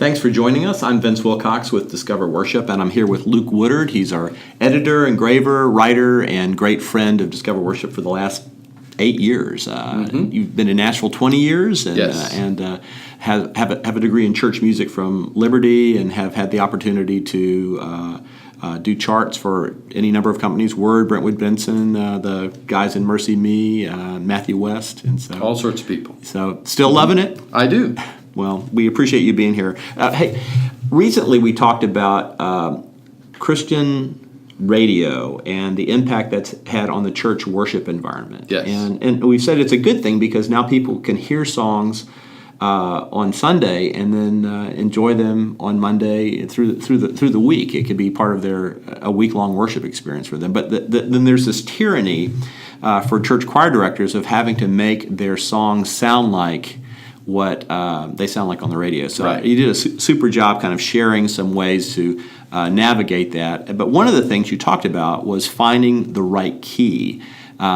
Thanks for joining us. I'm Vince Wilcox with Discover Worship, and I'm here with Luke Woodard. He's our editor, engraver, writer, and great friend of Discover Worship for the last 8 years. You've been in Nashville 20 years, and, Yes. Have a degree in church music from Liberty, and have had the opportunity to do charts for any number of companies: Word, Brentwood Benson, the guys in Mercy Me, Matthew West, and so All sorts of people. So still loving it. I do. Well, we appreciate you being here. Hey, recently we talked about Christian radio and the impact that's had on the church worship environment. Yes. And we said it's a good thing because now people can hear songs on Sunday and then enjoy them on Monday through the week. It could be part of a week-long worship experience for them. But then there's this tyranny for church choir directors of having to make their songs sound like what they sound like on the radio. So Right. You did a super job kind of sharing some ways to navigate that. But one of the things you talked about was finding the right key,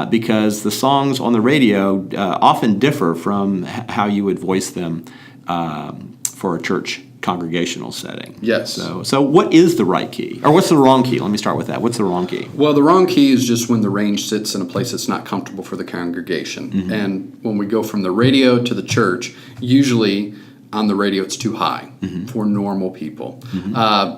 because the songs on the radio often differ from how you would voice them for a church congregational setting. Yes. So what is the right key? Or what's the wrong key? Let me start with that. What's the wrong key? Well, the wrong key is just when the range sits in a place that's not comfortable for the congregation. Mm-hmm. And when we go from the radio to the church, usually on the radio it's too high for normal people.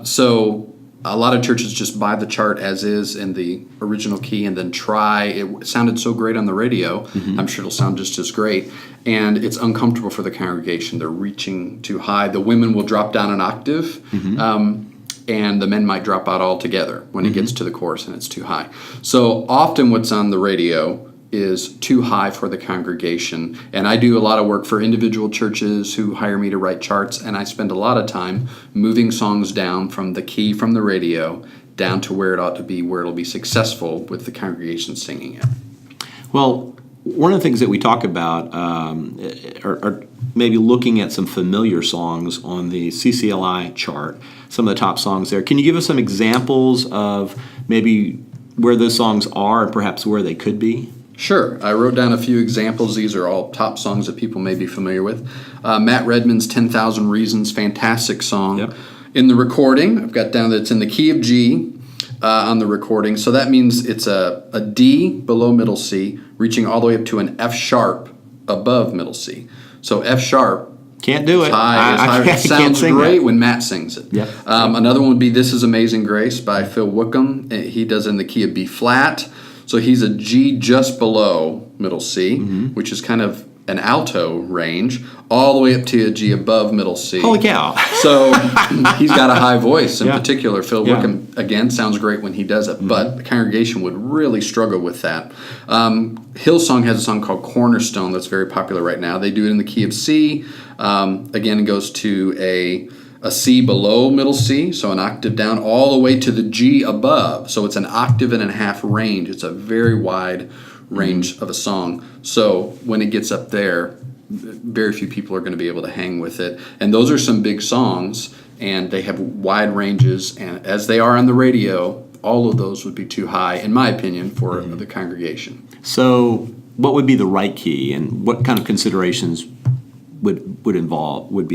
So a lot of churches just buy the chart as is in the original key and then try. It sounded so great on the radio. I'm sure it'll sound just as great. And it's uncomfortable for the congregation. They're reaching too high. The women will drop down an octave, and the men might drop out altogether when it gets to the chorus and it's too high. So often what's on the radio is too high for the congregation. And I do a lot of work for individual churches who hire me to write charts, and I spend a lot of time moving songs down from the key from the radio down to where it ought to be, where it'll be successful with the congregation singing it. Well, one of the things that we talk about are maybe looking at some familiar songs on the CCLI chart, some of the top songs there. Can you give us some examples of maybe where those songs are and perhaps where they could be? Sure. I wrote down a few examples. These are all top songs that people may be familiar with. Matt Redman's 10,000 Reasons, fantastic song. Yep. In the recording, I've got down that it's in the key of G on the recording. So that means it's a D below middle C, reaching all the way up to an F sharp above middle C. So F sharp. Can't do it. High. It sounds great when Matt sings it. Yep. Another one would be This Is Amazing Grace by Phil Wickham. He does it in the key of B flat. So he's a G just below middle C, which is kind of an alto range, all the way up to a G above middle C. Holy cow. So he's got a high voice in Yeah. particular. Phil Yeah. Wickham, again, sounds great when he does it, but the congregation would really struggle with that. Hillsong has a song called Cornerstone that's very popular right now. They do it in the key of C. Again, it goes to a C below middle C, so an octave down, all the way to the G above. So it's an octave and a half range. It's a very wide range of a song. So when it gets up there, very few people are going to be able to hang with it. And those are some big songs, and they have wide ranges. And as they are on the radio, all of those would be too high, in my opinion, for the congregation. So what would be the right key, and what kind of considerations would be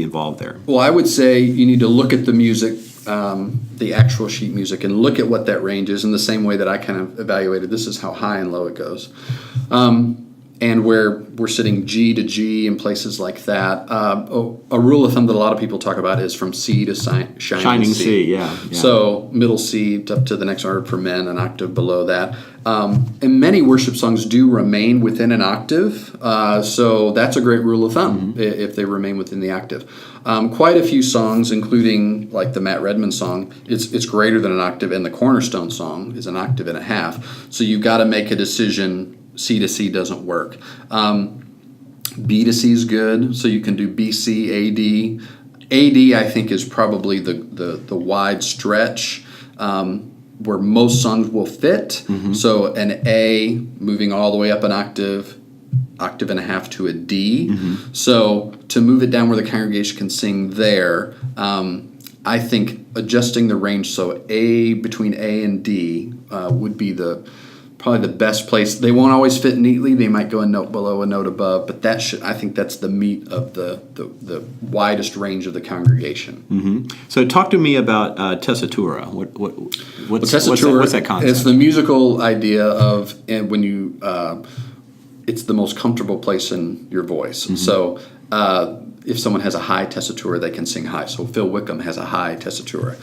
involved there? Well, I would say you need to look at the music, the actual sheet music, and look at what that range is in the same way that I kind of evaluated. This is how high and low it goes. And where we're sitting G to G in places like that. A rule of thumb that a lot of people talk about is from C to shining C. Yeah. So middle C up to the next octave for men, an octave below that. And many worship songs do remain within an octave, so that's a great rule of thumb if they remain within the octave. Quite a few songs, including like the Matt Redman song, it's greater than an octave, and the Cornerstone song is an octave and a half. So you've got to make a decision. C to C doesn't work. B to C is good, so you can do B, C, A, D. A, D, I think, is probably the wide stretch where most songs will fit. So an A moving all the way up an octave and a half to a D. So to move it down where the congregation can sing there, I think adjusting the range so A between A and D would be the probably the best place. They won't always fit neatly. They might go a note below, a note above, but I think that's the meat of the widest range of the congregation. So talk to me about tessitura. What's that concept? It's the musical idea of when you it's the most comfortable place in your voice. So if someone has a high tessitura, they can sing high. So Phil Wickham has a high tessitura.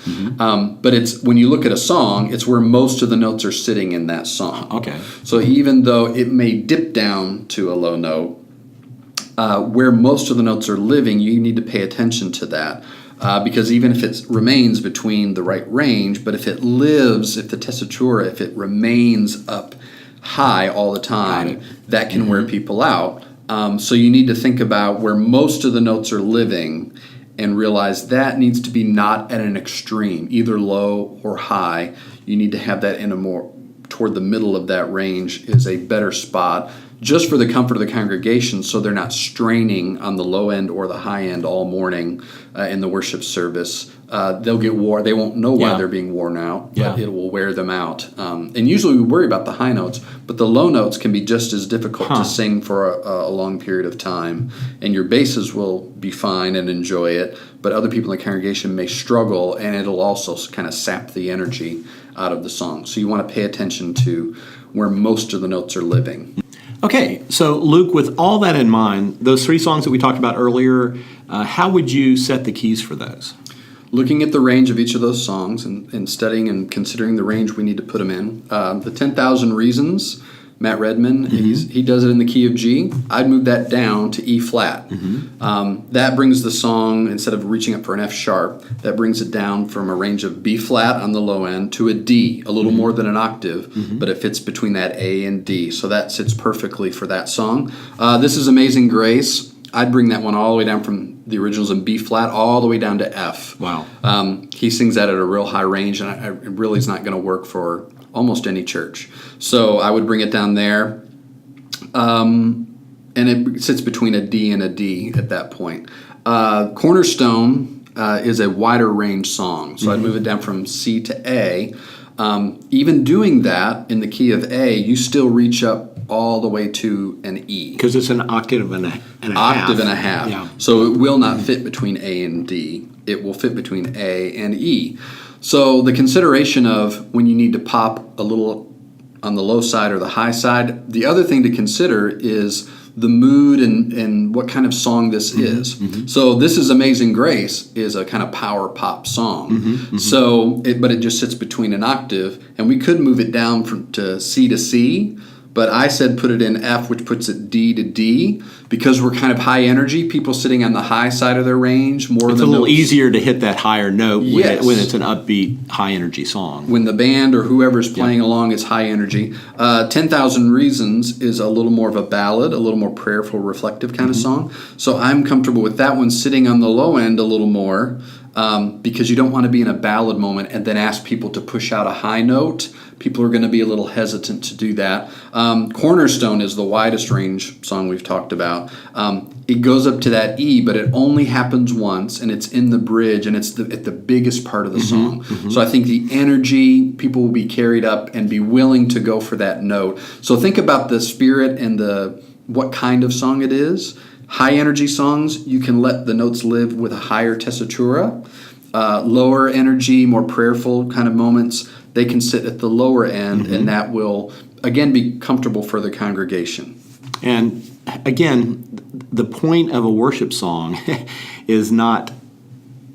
But it's when you look at a song, it's where most of the notes are sitting in that song. Okay. So even though it may dip down to a low note, where most of the notes are living, you need to pay attention to that. Because even if it remains between the right range, but if it the tessitura, if it remains up high all the time, that can wear people out. So you need to think about where most of the notes are living and realize that needs to be not at an extreme, either low or high. You need to have that in a more toward the middle of that range is a better spot, just for the comfort of the congregation, so they're not straining on the low end or the high end all morning in the worship service. They'll get they won't know why they're being worn out, but it will wear them out. And usually we worry about the high notes, but the low notes can be just as difficult to sing for a long period of time. And your basses will be fine and enjoy it, but other people in the congregation may struggle, and it'll also kind of sap the energy out of the song. So you want to pay attention to where most of the notes are living. Okay, so Luke, with all that in mind, those 3 songs that we talked about earlier, how would you set the keys for those? Looking at the range of each of those songs and studying and considering the range we need to put them in. The 10,000 Reasons, Matt Redman, he does it in the key of G. I'd move that down to E flat. That brings the song, instead of reaching up for an F sharp, that brings it down from a range of B flat on the low end to a D, a little more than an octave, but it fits between that A and D. So that sits perfectly for that song. This is Amazing Grace. I'd bring that one all the way down from the originals in B flat all the way down to F. Wow. He sings that at a real high range, and it really is not going to work for almost any church. So I would bring it down there. And it sits between a D and a D at that point. Cornerstone is a wider range song, so I'd move it down from C to A. Even doing that in the key of A, you still reach up all the way to an E. Because it's an octave and a half. Octave and a half. Yeah. So it will not fit between A and D. It will fit between A and E. So the consideration of when you need to pop a little on the low side or the high side, the other thing to consider is the mood and what kind of song this is. So This is Amazing Grace is a kind of power pop song. So, but it just sits between an octave, and we could move it down to C, but I said put it in F, which puts it D to D, because we're kind of high energy, people sitting on the high side of their range more It's than a little notes. easier to hit that higher note Yes. when it's an upbeat, high-energy song. When the band or whoever's playing along is high energy. 10,000 Reasons is a little more of a ballad, a little more prayerful, reflective kind of song. So I'm comfortable with that one sitting on the low end a little more, because you don't want to be in a ballad moment and then ask people to push out a high note. People are going to be a little hesitant to do that. Cornerstone is the widest range song we've talked about. It goes up to that E, but it only happens once, and it's in the bridge, and it's at the biggest part of the song. So I think the energy, people will be carried up and be willing to go for that note. So think about the spirit and what kind of song it is. High energy songs, you can let the notes live with a higher tessitura. Lower energy, more prayerful kind of moments, they can sit at the lower end, and that will, again, be comfortable for the congregation. And again, the point of a worship song is not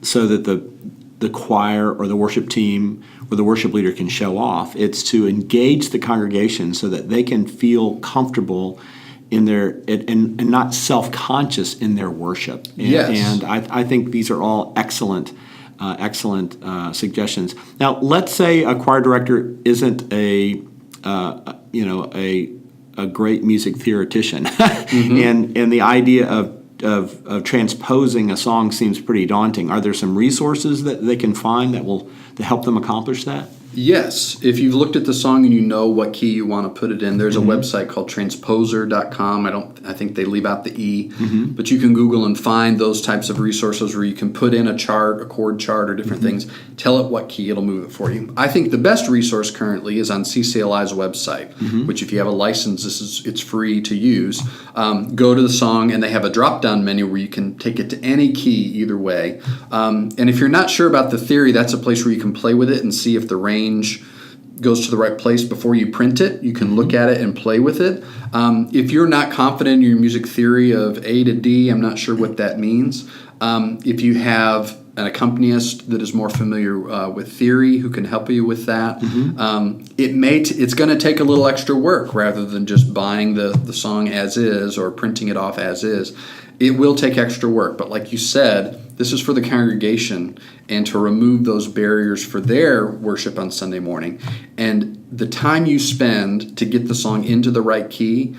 so that the choir or the worship team or the worship leader can show off. It's to engage the congregation so that they can feel comfortable in their and not self-conscious in their worship. And I think these are all excellent suggestions. Now, let's say a choir director isn't a great music theoretician, and the idea of transposing a song seems pretty daunting. Are there some resources that they can find that help them accomplish that? Yes. If you've looked at the song and you know what key you want to put it in, there's a website called transposer.com. I think they leave out the E, but you can Google and find those types of resources where you can put in a chart, a chord chart, or different things. Tell it what key, it'll move it for you. I think the best resource currently is on CCLI's website, which if you have a license, it's free to use. Go to the song and they have a drop-down menu where you can take it to any key either way. And if you're not sure about the theory, that's a place where you can play with it and see if the range goes to the right place before you print it. You can look at it and play with it. If you're not confident in your music theory of A to D, I'm not sure what that means. If you have an accompanist that is more familiar with theory who can help you with that, it's going to take a little extra work rather than just buying the song as is or printing it off as is. It will take extra work, but like you said, this is for the congregation and to remove those barriers for their worship on Sunday morning. And the time you spend to get the song into the right key,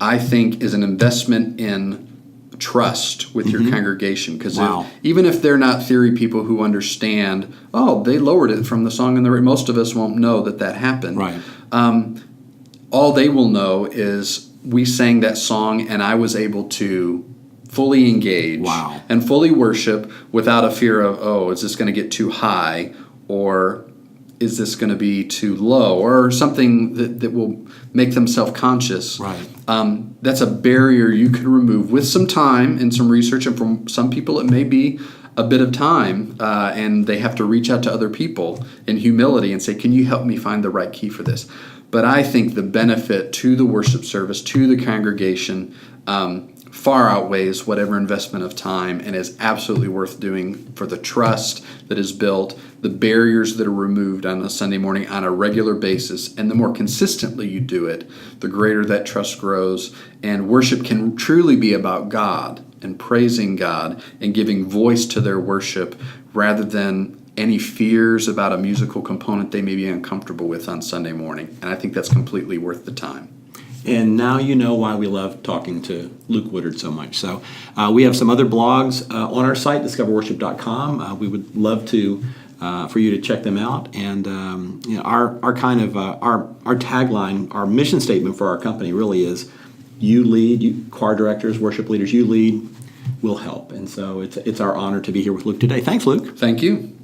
I think, is an investment in trust with your congregation. Because even if they're not theory people who understand, they lowered it from the song in the right, most of us won't know that happened. Right. All they will know is we sang that song and I was able to fully engage and fully worship without a fear of, is this going to get too high, or is this going to be too low, or something that will make them self-conscious. Right. That's a barrier you can remove with some time and some research, and for some people it may be a bit of time, and they have to reach out to other people in humility and say, can you help me find the right key for this? But I think the benefit to the worship service, to the congregation, far outweighs whatever investment of time, and is absolutely worth doing for the trust that is built, the barriers that are removed on a Sunday morning on a regular basis. And the more consistently you do it, the greater that trust grows. And worship can truly be about God and praising God and giving voice to their worship rather than any fears about a musical component they may be uncomfortable with on Sunday morning. And I think that's completely worth the time. And now you know why we love talking to Luke Woodard so much. So we have some other blogs on our site, discoverworship.com. We would love to for you to check them out. And our kind of our tagline, our mission statement for our company really is: you lead, you choir directors, worship leaders, you lead, we'll help. And so it's our honor to be here with Luke today. Thanks, Luke. Thank you.